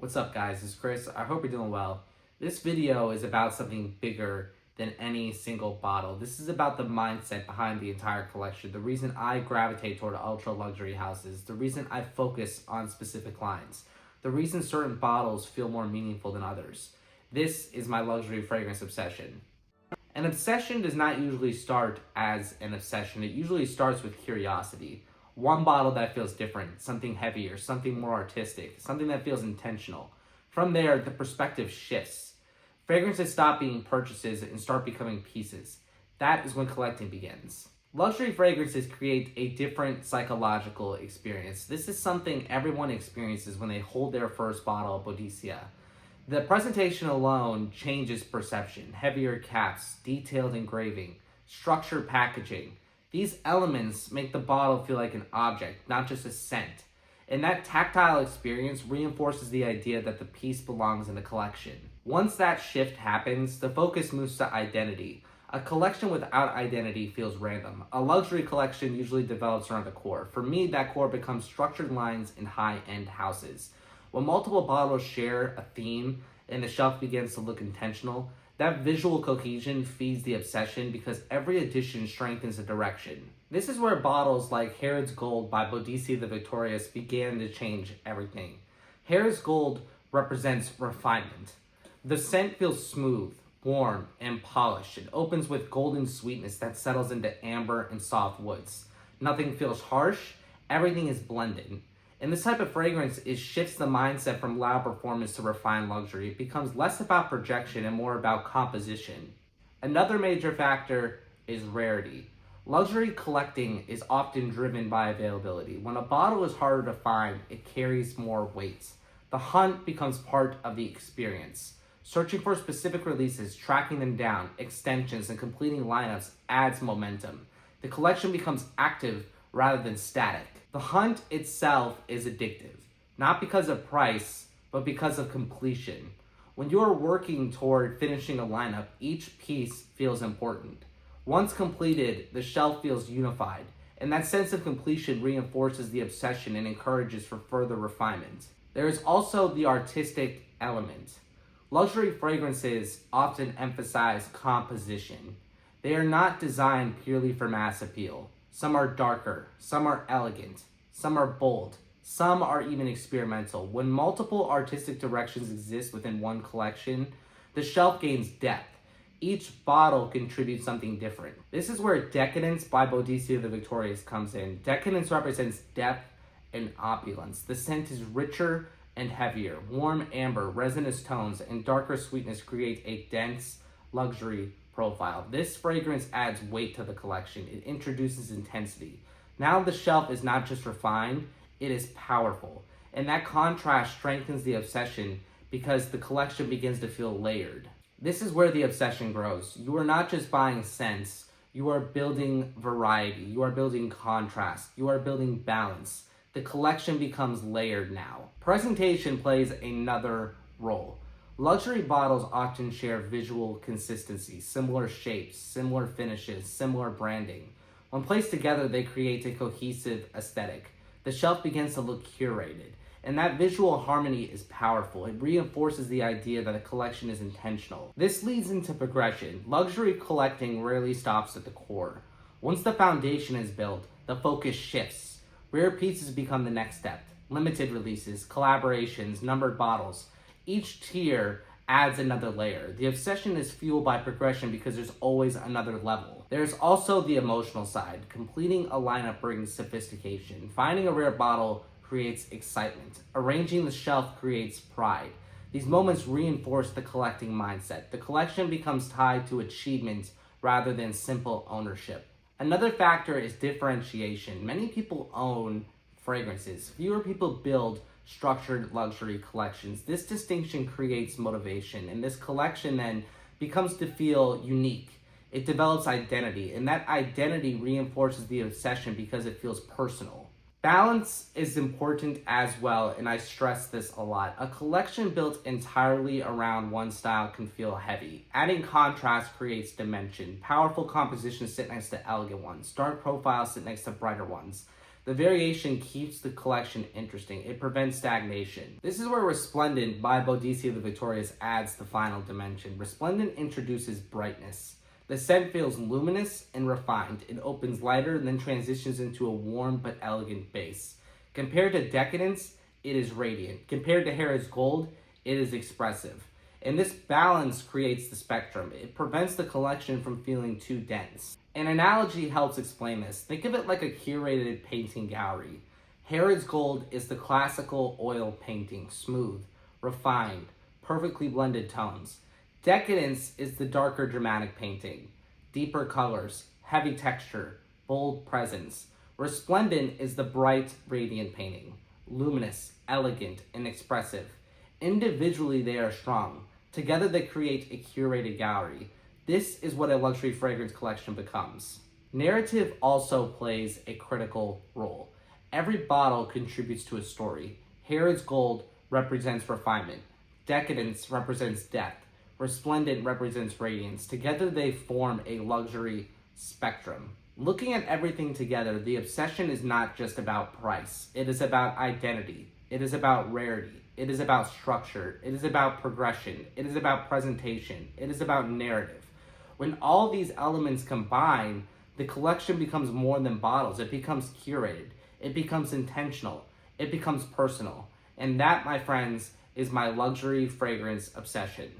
What's up guys, it's Chris. I hope you're doing well. This video is about something bigger than any single bottle. This is about the mindset behind the entire collection, the reason I gravitate toward ultra luxury houses, the reason I focus on specific lines, the reason certain bottles feel more meaningful than others. This is my luxury fragrance obsession. An obsession does not usually start as an obsession. It usually starts with curiosity. One bottle that feels different, something heavier, something more artistic, something that feels intentional. From there, the perspective shifts. Fragrances stop being purchases and start becoming pieces. That is when collecting begins. Luxury fragrances create a different psychological experience. This is something everyone experiences when they hold their first bottle of Boudicca. The presentation alone changes perception. Heavier caps, detailed engraving, structured packaging. These elements make the bottle feel like an object, not just a scent. And that tactile experience reinforces the idea that the piece belongs in the collection. Once that shift happens, the focus moves to identity. A collection without identity feels random. A luxury collection usually develops around the core. For me, that core becomes structured lines in high-end houses. When multiple bottles share a theme and the shelf begins to look intentional, that visual cohesion feeds the obsession because every addition strengthens the direction. This is where bottles like Harrods Gold by Boudicca the Victorious began to change everything. Harrods Gold represents refinement. The scent feels smooth, warm, and polished. It opens with golden sweetness that settles into amber and soft woods. Nothing feels harsh, everything is blended. And this type of fragrance shifts the mindset from loud performance to refined luxury. It becomes less about projection and more about composition. Another major factor is rarity. Luxury collecting is often driven by availability. When a bottle is harder to find, it carries more weight. The hunt becomes part of the experience. Searching for specific releases, tracking them down, extensions, and completing lineups adds momentum. The collection becomes active rather than static. The hunt itself is addictive, not because of price, but because of completion. When you are working toward finishing a lineup, each piece feels important. Once completed, the shelf feels unified, and that sense of completion reinforces the obsession and encourages for further refinement. There is also the artistic element. Luxury fragrances often emphasize composition. They are not designed purely for mass appeal. Some are darker, some are elegant, some are bold, some are even experimental. When multiple artistic directions exist within one collection, the shelf gains depth. Each bottle contributes something different. This is where Decadence by Boudicca the Victorious comes in. Decadence represents depth and opulence. The scent is richer and heavier. Warm amber, resinous tones, and darker sweetness create a dense luxury profile. This fragrance adds weight to the collection. It introduces intensity. Now the shelf is not just refined, it is powerful. And that contrast strengthens the obsession because the collection begins to feel layered. This is where the obsession grows. You are not just buying scents, you are building variety, you are building contrast, you are building balance. The collection becomes layered now. Presentation plays another role. Luxury bottles often share visual consistency, similar shapes, similar finishes, similar branding. When placed together, they create a cohesive aesthetic. The shelf begins to look curated, and that visual harmony is powerful. It reinforces the idea that a collection is intentional. This leads into progression. Luxury collecting rarely stops at the core. Once the foundation is built, the focus shifts. Rare pieces become the next step. Limited releases, collaborations, numbered bottles. Each tier adds another layer. The obsession is fueled by progression because there's always another level. There's also the emotional side. Completing a lineup brings sophistication. Finding a rare bottle creates excitement. Arranging the shelf creates pride. These moments reinforce the collecting mindset. The collection becomes tied to achievement rather than simple ownership. Another factor is differentiation. Many people own fragrances. Fewer people build structured luxury collections. This distinction creates motivation, and this collection then becomes to feel unique. It develops identity, and that identity reinforces the obsession because it feels personal. Balance is important as well, and I stress this a lot. A collection built entirely around one style can feel heavy. Adding contrast creates dimension. Powerful compositions sit next to elegant ones. Dark profiles sit next to brighter ones. The variation keeps the collection interesting. It prevents stagnation. This is where Resplendent by Bodici the Victorious adds the final dimension. Resplendent introduces brightness. The scent feels luminous and refined. It opens lighter and then transitions into a warm but elegant base. Compared to Decadence, it is radiant. Compared to Harrod's Gold, it is expressive. And this balance creates the spectrum. It prevents the collection from feeling too dense. An analogy helps explain this. Think of it like a curated painting gallery. Harrod's Gold is the classical oil painting, smooth, refined, perfectly blended tones. Decadence is the darker dramatic painting, deeper colors, heavy texture, bold presence. Resplendent is the bright, radiant painting, luminous, elegant, and expressive. Individually, they are strong. Together, they create a curated gallery. This is what a luxury fragrance collection becomes. Narrative also plays a critical role. Every bottle contributes to a story. Harrod's Gold represents refinement. Decadence represents depth. Resplendent represents radiance. Together, they form a luxury spectrum. Looking at everything together, the obsession is not just about price. It is about identity. It is about rarity. It is about structure. It is about progression. It is about presentation. It is about narrative. When all these elements combine, the collection becomes more than bottles. It becomes curated. It becomes intentional. It becomes personal. And that, my friends, is my luxury fragrance obsession.